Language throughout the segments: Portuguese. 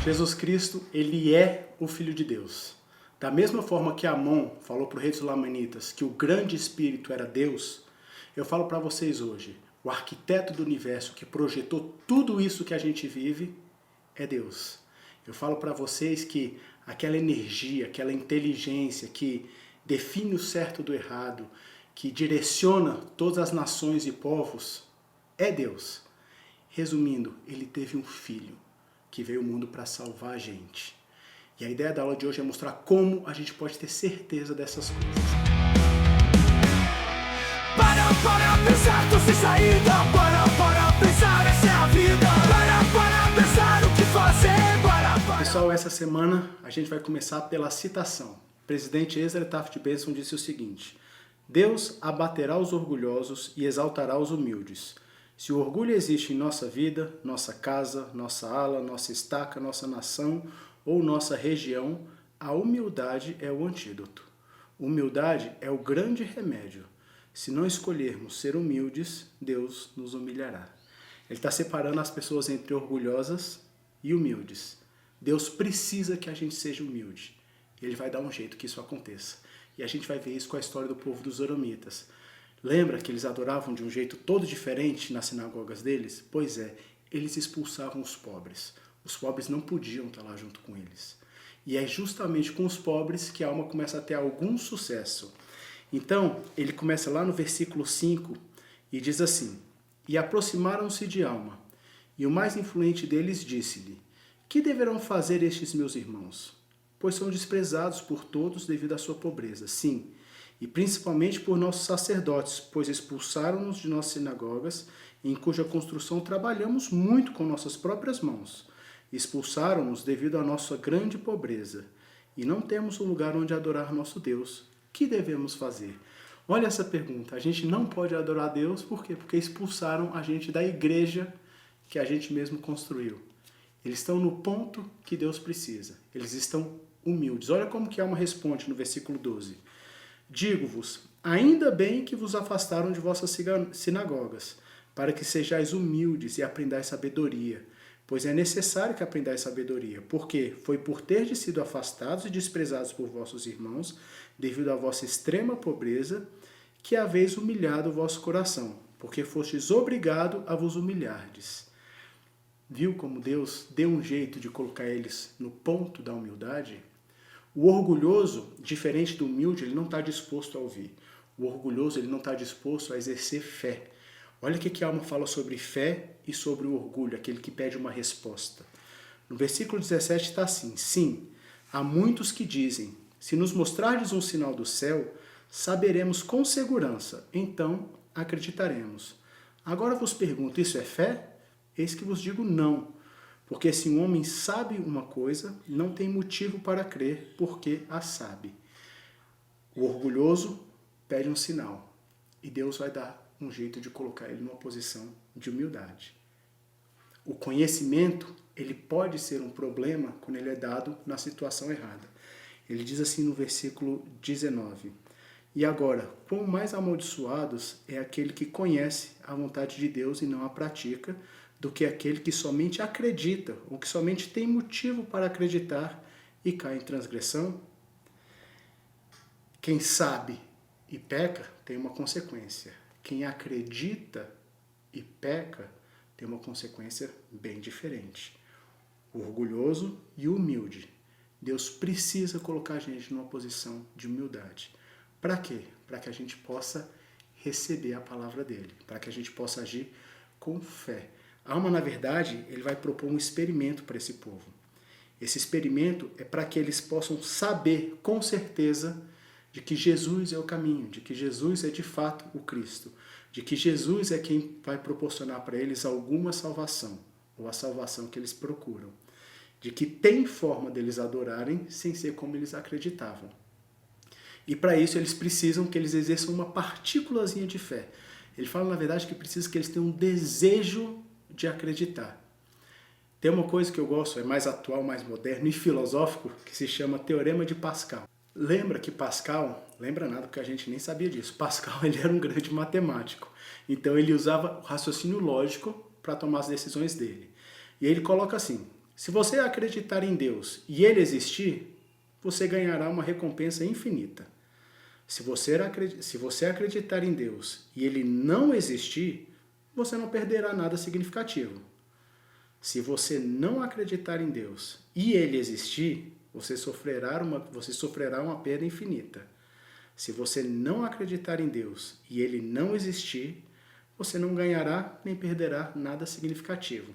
Jesus Cristo, ele é o Filho de Deus. Da mesma forma que Amon falou para o rei dos Lamanitas que o grande Espírito era Deus, eu falo para vocês hoje, o arquiteto do universo que projetou tudo isso que a gente vive é Deus. Eu falo para vocês que aquela energia, aquela inteligência que define o certo do errado, que direciona todas as nações e povos, é Deus. Resumindo, ele teve um filho que veio ao mundo para salvar a gente. E a ideia da aula de hoje é mostrar como a gente pode ter certeza dessas coisas. Para pensar, tô sem saída. Para pensar, essa é a vida. Para pensar o que fazer. Pessoal, essa semana a gente vai começar pela citação. O presidente Ezra Taft Benson disse o seguinte: Deus abaterá os orgulhosos e exaltará os humildes. Se o orgulho existe em nossa vida, nossa casa, nossa ala, nossa estaca, nossa nação ou nossa região, a humildade é o antídoto. Humildade é o grande remédio. Se não escolhermos ser humildes, Deus nos humilhará. Ele está separando as pessoas entre orgulhosas e humildes. Deus precisa que a gente seja humilde. Ele vai dar um jeito que isso aconteça. E a gente vai ver isso com a história do povo dos Zoramitas. Lembra que eles adoravam de um jeito todo diferente nas sinagogas deles? Pois é, eles expulsavam os pobres. Os pobres não podiam estar lá junto com eles. E é justamente com os pobres que a alma começa a ter algum sucesso. Então, ele começa lá no versículo 5 e diz assim: E aproximaram-se de Alma, e o mais influente deles disse-lhe: Que deverão fazer estes meus irmãos? Pois são desprezados por todos devido à sua pobreza. Sim, e principalmente por nossos sacerdotes, pois expulsaram-nos de nossas sinagogas, em cuja construção trabalhamos muito com nossas próprias mãos. Expulsaram-nos devido à nossa grande pobreza, e não temos um lugar onde adorar nosso Deus. Que devemos fazer? Olha essa pergunta. A gente não pode adorar Deus, por quê? Porque expulsaram a gente da igreja que a gente mesmo construiu. Eles estão no ponto que Deus precisa. Eles estão humildes. Olha como que Alma responde no versículo 12. Digo-vos, ainda bem que vos afastaram de vossas sinagogas, para que sejais humildes e aprendais sabedoria. Pois é necessário que aprendais sabedoria, porque foi por terdes sido afastados e desprezados por vossos irmãos, devido à vossa extrema pobreza, que haveis humilhado o vosso coração, porque fostes obrigado a vos humilhardes. Viu como Deus deu um jeito de colocar eles no ponto da humildade? O orgulhoso, diferente do humilde, ele não está disposto a ouvir. O orgulhoso, ele não está disposto a exercer fé. Olha o que a alma fala sobre fé e sobre o orgulho, aquele que pede uma resposta. No versículo 17 está assim: Sim, há muitos que dizem, se nos mostrardes um sinal do céu, saberemos com segurança, então acreditaremos. Agora vos pergunto, isso é fé? Eis que vos digo não. Porque se um homem sabe uma coisa, não tem motivo para crer, porque a sabe. O orgulhoso pede um sinal, e Deus vai dar um jeito de colocar ele numa posição de humildade. O conhecimento, ele pode ser um problema quando ele é dado na situação errada. Ele diz assim no versículo 19: E agora, quão mais amaldiçoados é aquele que conhece a vontade de Deus e não a pratica, do que aquele que somente acredita, ou que somente tem motivo para acreditar e cai em transgressão? Quem sabe e peca tem uma consequência. Quem acredita e peca tem uma consequência bem diferente. O orgulhoso e o humilde. Deus precisa colocar a gente numa posição de humildade. Para quê? Para que a gente possa receber a palavra dele, para que a gente possa agir com fé. A alma, na verdade, ele vai propor um experimento para esse povo. Esse experimento é para que eles possam saber com certeza de que Jesus é o caminho, de que Jesus é de fato o Cristo, de que Jesus é quem vai proporcionar para eles alguma salvação, ou a salvação que eles procuram, de que tem forma deles adorarem sem ser como eles acreditavam. E para isso eles precisam que eles exerçam uma partículazinha de fé. Ele fala, na verdade, que precisa que eles tenham um desejo de acreditar. Tem uma coisa que eu gosto, é mais atual, mais moderno e filosófico, que se chama Teorema de Pascal. Lembra que Pascal, lembra nada porque a gente nem sabia disso, Pascal ele era um grande matemático, então ele usava o raciocínio lógico para tomar as decisões dele. E ele coloca assim, Se você acreditar em Deus e Ele existir, você ganhará uma recompensa infinita. Se você acreditar em Deus e Ele não existir, você não perderá nada significativo. Se você não acreditar em Deus e Ele existir, você sofrerá uma perda infinita. Se você não acreditar em Deus e Ele não existir, você não ganhará nem perderá nada significativo.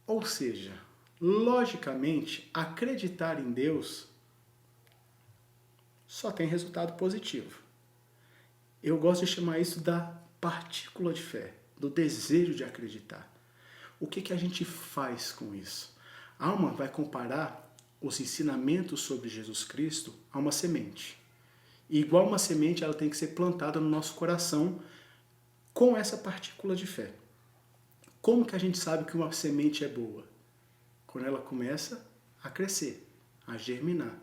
Ou seja, logicamente, acreditar em Deus só tem resultado positivo. Eu gosto de chamar isso da partícula de fé, do desejo de acreditar. O que a gente faz com isso? Alma vai comparar os ensinamentos sobre Jesus Cristo a uma semente. E igual uma semente, ela tem que ser plantada no nosso coração com essa partícula de fé. Como que a gente sabe que uma semente é boa? Quando ela começa a crescer, a germinar.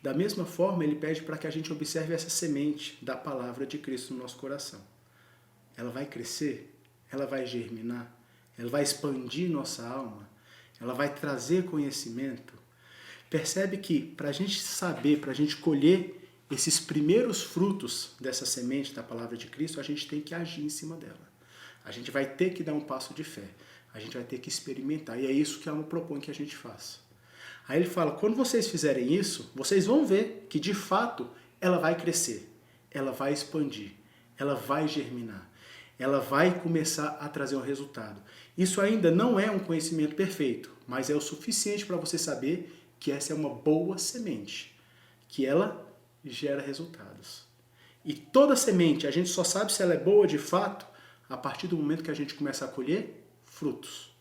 Da mesma forma, ele pede para que a gente observe essa semente da palavra de Cristo no nosso coração. Ela vai crescer, ela vai germinar, ela vai expandir nossa alma, ela vai trazer conhecimento. Percebe que para a gente saber, para a gente colher esses primeiros frutos dessa semente da palavra de Cristo, a gente tem que agir em cima dela. A gente vai ter que dar um passo de fé. A gente vai ter que experimentar. E é isso que a alma propõe que a gente faça. Aí ele fala, quando vocês fizerem isso, vocês vão ver que de fato ela vai crescer, ela vai expandir, ela vai germinar, ela vai começar a trazer um resultado. Isso ainda não é um conhecimento perfeito, mas é o suficiente para você saber que essa é uma boa semente, que ela gera resultados. E toda semente, a gente só sabe se ela é boa de fato a partir do momento que a gente começa a colher frutos.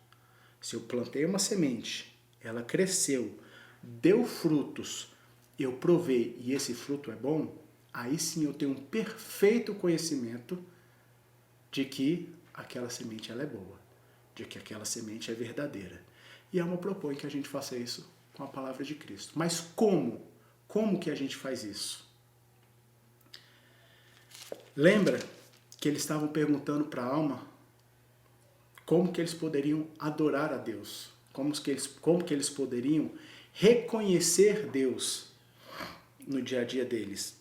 Se eu plantei uma semente, ela cresceu, deu frutos, eu provei e esse fruto é bom, aí sim eu tenho um perfeito conhecimento de que aquela semente ela é boa, de que aquela semente é verdadeira. E a alma propõe que a gente faça isso com a palavra de Cristo. Mas como? Como que a gente faz isso? Lembra que eles estavam perguntando para a alma como que eles poderiam adorar a Deus, como que eles poderiam reconhecer Deus no dia a dia deles.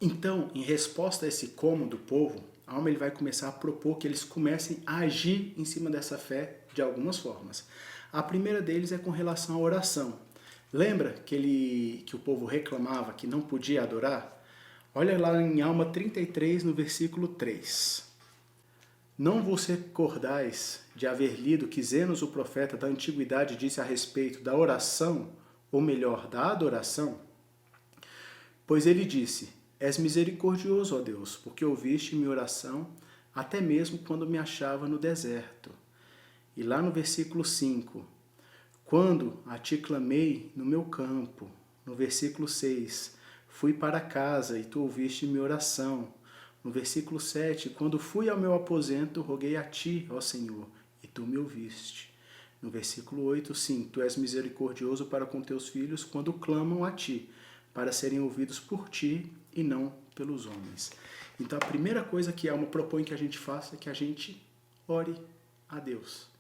Então, em resposta a esse como do povo, a alma ele vai começar a propor que eles comecem a agir em cima dessa fé de algumas formas. A primeira deles é com relação à oração. Lembra que o povo reclamava que não podia adorar? Olha lá em Alma 33, no versículo 3. Não vos recordais de haver lido que Zenos, o profeta da antiguidade, disse a respeito da oração, ou melhor, da adoração? Pois ele disse, és misericordioso, ó Deus, porque ouviste minha oração, até mesmo quando me achava no deserto. E lá no versículo 5, quando a ti clamei no meu campo, no versículo 6, fui para casa e tu ouviste minha oração. No versículo 7, quando fui ao meu aposento, roguei a ti, ó Senhor, e tu me ouviste. No versículo 8, sim, tu és misericordioso para com teus filhos quando clamam a ti, para serem ouvidos por ti e não pelos homens. Então a primeira coisa que a alma propõe que a gente faça é que a gente ore a Deus.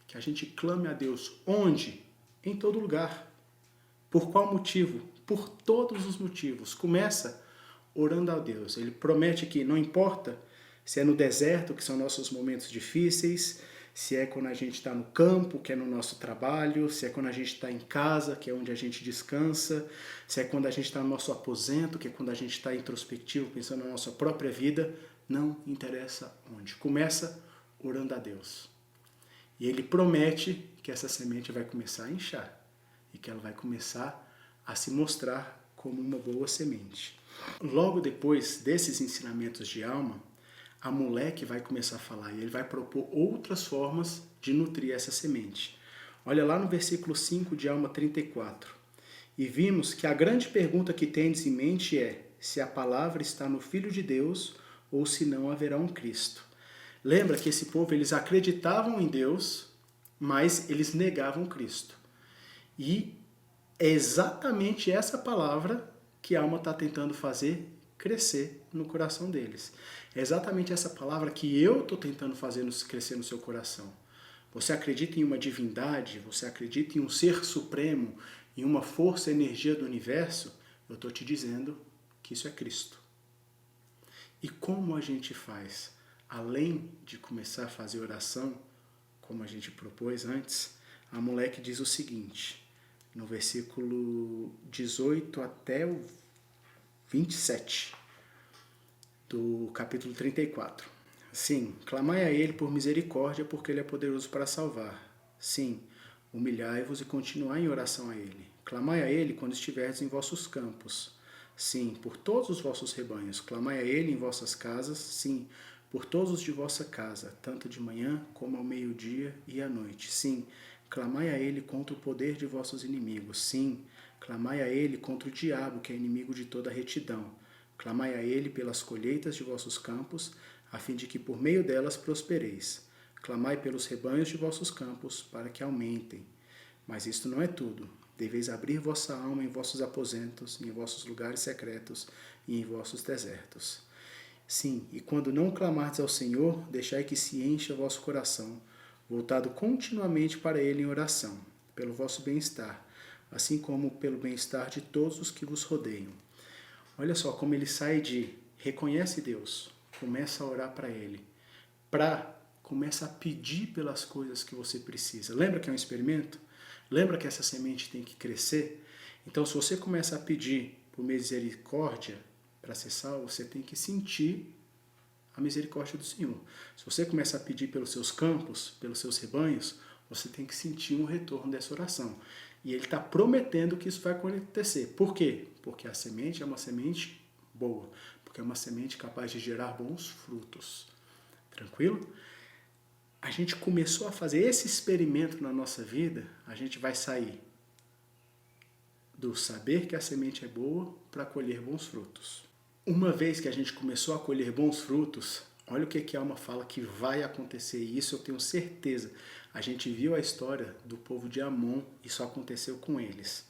Que a gente clame a Deus. Onde? Em todo lugar. Por qual motivo? Por todos os motivos. Começa orando a Deus. Ele promete que não importa se é no deserto, que são nossos momentos difíceis, se é quando a gente está no campo, que é no nosso trabalho, se é quando a gente está em casa, que é onde a gente descansa, se é quando a gente está no nosso aposento, que é quando a gente está introspectivo, pensando na nossa própria vida, não interessa onde. Começa orando a Deus. E ele promete que essa semente vai começar a inchar e que ela vai começar a se mostrar como uma boa semente. Logo depois desses ensinamentos de alma, a moleque vai começar a falar e ele vai propor outras formas de nutrir essa semente. Olha lá no versículo 5 de Alma 34. E vimos que a grande pergunta que tendes em mente é se a palavra está no Filho de Deus ou se não haverá um Cristo. Lembra que esse povo, eles acreditavam em Deus, mas eles negavam Cristo. E é exatamente essa palavra que a alma está tentando fazer crescer no coração deles. É exatamente essa palavra que eu estou tentando fazer crescer no seu coração. Você acredita em uma divindade? Você acredita em um ser supremo, em uma força e energia do universo? Eu estou te dizendo que isso é Cristo. E como a gente faz? Além de começar a fazer oração, como a gente propôs antes, a moleque diz o seguinte, no versículo 18 até o 27 do capítulo 34. Sim, clamai a ele por misericórdia, porque ele é poderoso para salvar. Sim, humilhai-vos e continuai em oração a ele. Clamai a ele quando estiverdes em vossos campos. Sim, por todos os vossos rebanhos. Clamai a ele em vossas casas. Sim, por todos os de vossa casa, tanto de manhã como ao meio-dia e à noite. Sim, clamai a ele contra o poder de vossos inimigos. Sim, clamai a ele contra o diabo, que é inimigo de toda retidão. Clamai a ele pelas colheitas de vossos campos, a fim de que por meio delas prospereis. Clamai pelos rebanhos de vossos campos, para que aumentem. Mas isto não é tudo. Deveis abrir vossa alma em vossos aposentos, em vossos lugares secretos e em vossos desertos. Sim, e quando não clamardes ao Senhor, deixai que se encha vosso coração, voltado continuamente para Ele em oração, pelo vosso bem-estar, assim como pelo bem-estar de todos os que vos rodeiam. Olha só como ele sai de reconhece Deus, começa a orar para Ele, começa a pedir pelas coisas que você precisa. Lembra que é um experimento? Lembra que essa semente tem que crescer? Então, se você começa a pedir por misericórdia para ser salvo, você tem que sentir a misericórdia do Senhor. Se você começa a pedir pelos seus campos, pelos seus rebanhos, você tem que sentir um retorno dessa oração. E ele está prometendo que isso vai acontecer. Por quê? Porque a semente é uma semente boa, porque é uma semente capaz de gerar bons frutos. Tranquilo? A gente começou a fazer esse experimento na nossa vida, a gente vai sair do saber que a semente é boa para colher bons frutos. Uma vez que a gente começou a colher bons frutos, olha o que a alma fala que vai acontecer, e isso eu tenho certeza. A gente viu a história do povo de Amon, isso aconteceu com eles.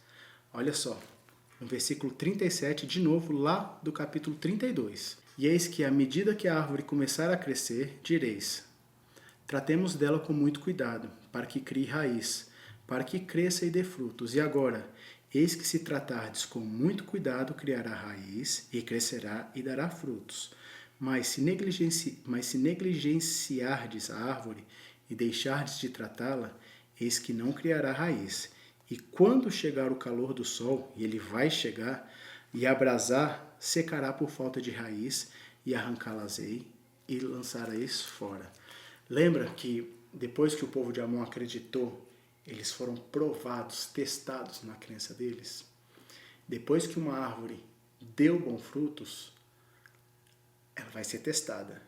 Olha só, no versículo 37, de novo, lá do capítulo 32. E eis que, à medida que a árvore começar a crescer, direis: tratemos dela com muito cuidado, para que crie raiz, para que cresça e dê frutos. E agora, eis que se tratardes com muito cuidado, criará raiz, e crescerá e dará frutos. Mas se negligenciardes a árvore e deixardes de tratá-la, eis que não criará raiz. E quando chegar o calor do sol, e ele vai chegar, e abrasar, secará por falta de raiz, e arrancá-las-ei, e lançareis fora. Lembra que depois que o povo de Amon acreditou, eles foram provados, testados na crença deles? Depois que uma árvore deu bons frutos, ela vai ser testada.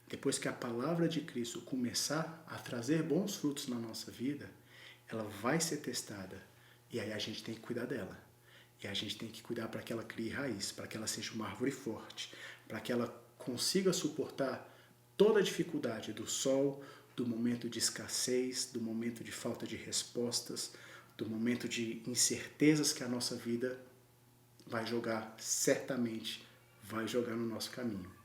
Depois que a palavra de Cristo começar a trazer bons frutos na nossa vida, ela vai ser testada. E aí a gente tem que cuidar dela. E a gente tem que cuidar para que ela crie raiz, para que ela seja uma árvore forte, para que ela consiga suportar toda a dificuldade do sol, do momento de escassez, do momento de falta de respostas, do momento de incertezas que a nossa vida vai jogar, certamente vai jogar no nosso caminho.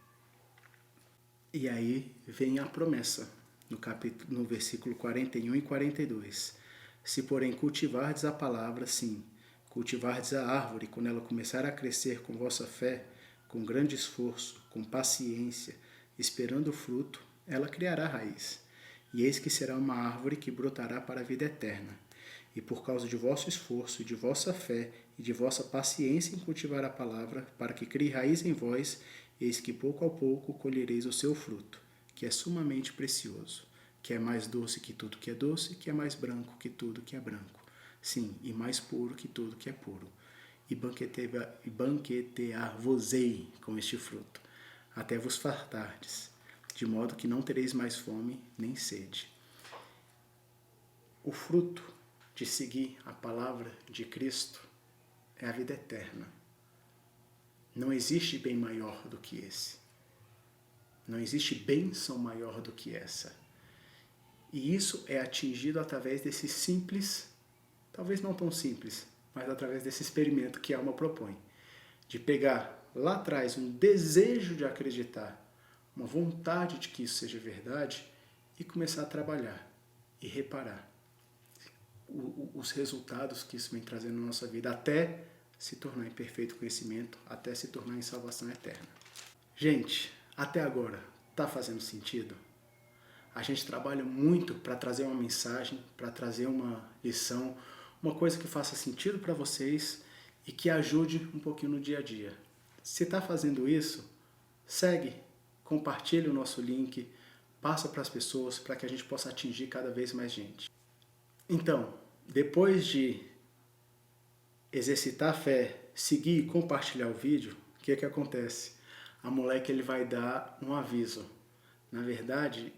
E aí vem a promessa, no versículo 41 e 42. Se, porém, cultivardes a palavra, sim, cultivardes a árvore, quando ela começar a crescer com vossa fé, com grande esforço, com paciência, esperando o fruto, ela criará raiz. E eis que será uma árvore que brotará para a vida eterna. E por causa de vosso esforço e de vossa fé e de vossa paciência em cultivar a palavra, para que crie raiz em vós, eis que pouco a pouco colhereis o seu fruto, que é sumamente precioso, que é mais doce que tudo que é doce, que é mais branco que tudo que é branco. Sim, e mais puro que tudo que é puro. E banquetear-vos-ei com este fruto, até vos fartardes, de modo que não tereis mais fome nem sede. O fruto de seguir a palavra de Cristo é a vida eterna. Não existe bem maior do que esse. Não existe bênção maior do que essa. E isso é atingido através desse simples, talvez não tão simples, mas através desse experimento que a alma propõe. De pegar lá atrás um desejo de acreditar, uma vontade de que isso seja verdade e começar a trabalhar. e reparar os resultados que isso vem trazendo na nossa vida, até se tornar em perfeito conhecimento, até se tornar em salvação eterna. Gente, até agora, tá fazendo sentido? A gente trabalha muito para trazer uma mensagem, para trazer uma lição, uma coisa que faça sentido para vocês e que ajude um pouquinho no dia a dia. Se está fazendo isso, segue, compartilhe o nosso link, passa para as pessoas para que a gente possa atingir cada vez mais gente. Então, depois de exercitar a fé, seguir e compartilhar o vídeo, o que acontece? A moleque ele vai dar um aviso. Na verdade,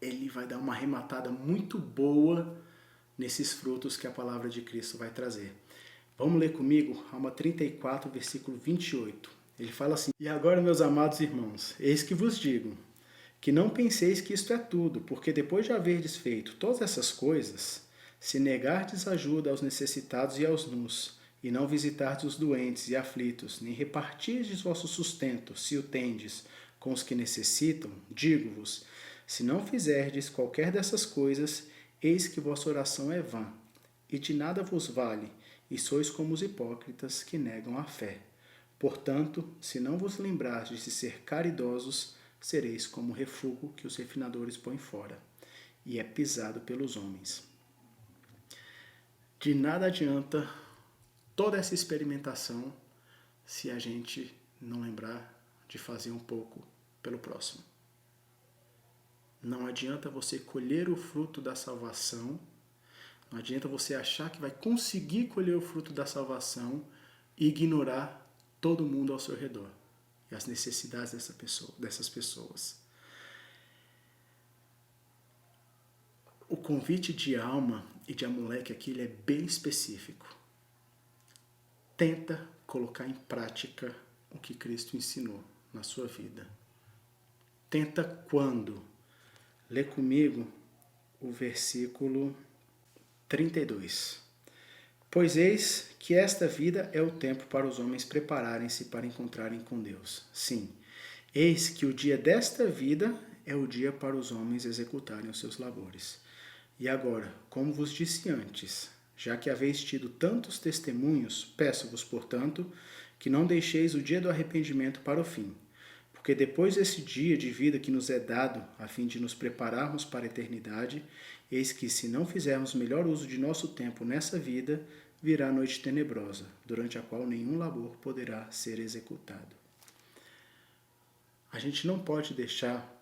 ele vai dar uma arrematada muito boa nesses frutos que a palavra de Cristo vai trazer. Vamos ler comigo, Salmo 34, versículo 28. Ele fala assim: E agora, meus amados irmãos, eis que vos digo, que não penseis que isto é tudo, porque depois de haverdes feito todas essas coisas, se negardes ajuda aos necessitados e aos nus, e não visitardes os doentes e aflitos, nem repartirdes vosso sustento, se o tendes, com os que necessitam, digo-vos, se não fizerdes qualquer dessas coisas, eis que vossa oração é vã, e de nada vos vale, e sois como os hipócritas que negam a fé. Portanto, se não vos lembrardes de ser caridosos, sereis como o refúgio que os refinadores põem fora, e é pisado pelos homens. De nada adianta toda essa experimentação se a gente não lembrar de fazer um pouco pelo próximo. Não adianta você colher o fruto da salvação, não adianta você achar que vai conseguir colher o fruto da salvação e ignorar todo mundo ao seu redor e as necessidades dessas pessoas. O convite de Alma e de Amulek aqui ele é bem específico. Tenta colocar em prática o que Cristo ensinou na sua vida. Tenta quando? Lê comigo o versículo 32. Pois eis que esta vida é o tempo para os homens prepararem-se para encontrarem com Deus. Sim, eis que o dia desta vida é o dia para os homens executarem os seus labores. E agora, como vos disse antes, já que haveis tido tantos testemunhos, peço-vos, portanto, que não deixeis o dia do arrependimento para o fim, porque depois desse dia de vida que nos é dado, a fim de nos prepararmos para a eternidade, eis que, se não fizermos melhor uso de nosso tempo nessa vida, virá a noite tenebrosa, durante a qual nenhum labor poderá ser executado. A gente não pode deixar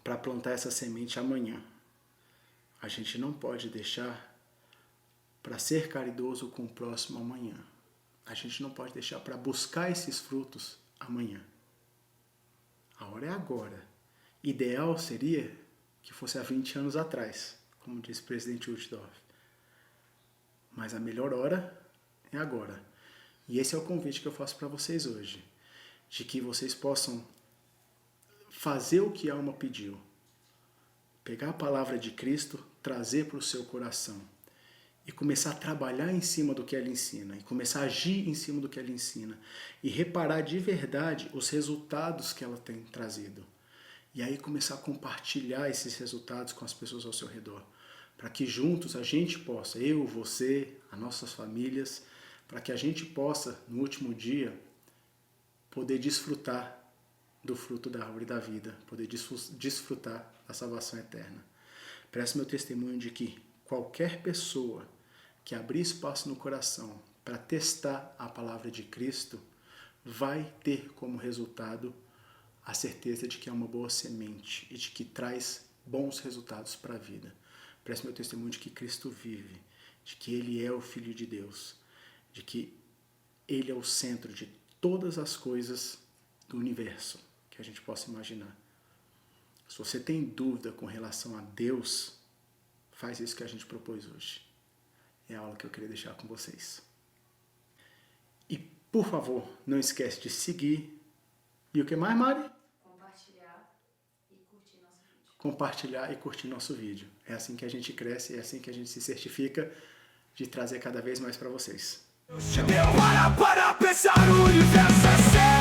para plantar essa semente amanhã. A gente não pode deixar para ser caridoso com o próximo amanhã. A gente não pode deixar para buscar esses frutos amanhã. A hora é agora. Ideal seria que fosse há 20 anos atrás, como disse o presidente Uchtdorf. Mas a melhor hora é agora. E esse é o convite que eu faço para vocês hoje. De que vocês possam fazer o que a Alma pediu. Pegar a palavra de Cristo, trazer para o seu coração. E começar a trabalhar em cima do que ela ensina. E começar a agir em cima do que ela ensina. E reparar de verdade os resultados que ela tem trazido. E aí começar a compartilhar esses resultados com as pessoas ao seu redor. Para que juntos a gente possa, eu, você, as nossas famílias, para que a gente possa, no último dia, poder desfrutar do fruto da árvore da vida, poder desfrutar da salvação eterna. Presto meu testemunho de que qualquer pessoa que abrir espaço no coração para testar a palavra de Cristo vai ter como resultado a certeza de que é uma boa semente e de que traz bons resultados para a vida. Presto meu testemunho de que Cristo vive, de que Ele é o Filho de Deus, de que Ele é o centro de todas as coisas do universo que a gente possa imaginar. Se você tem dúvida com relação a Deus, faz isso que a gente propôs hoje. É a aula que eu queria deixar com vocês. E, por favor, não esquece de seguir. E o que mais, Mari? Compartilhar e curtir nosso vídeo. É assim que a gente cresce, é assim que a gente se certifica de trazer cada vez mais para vocês. Tchau. Para pensar, o universo é seu.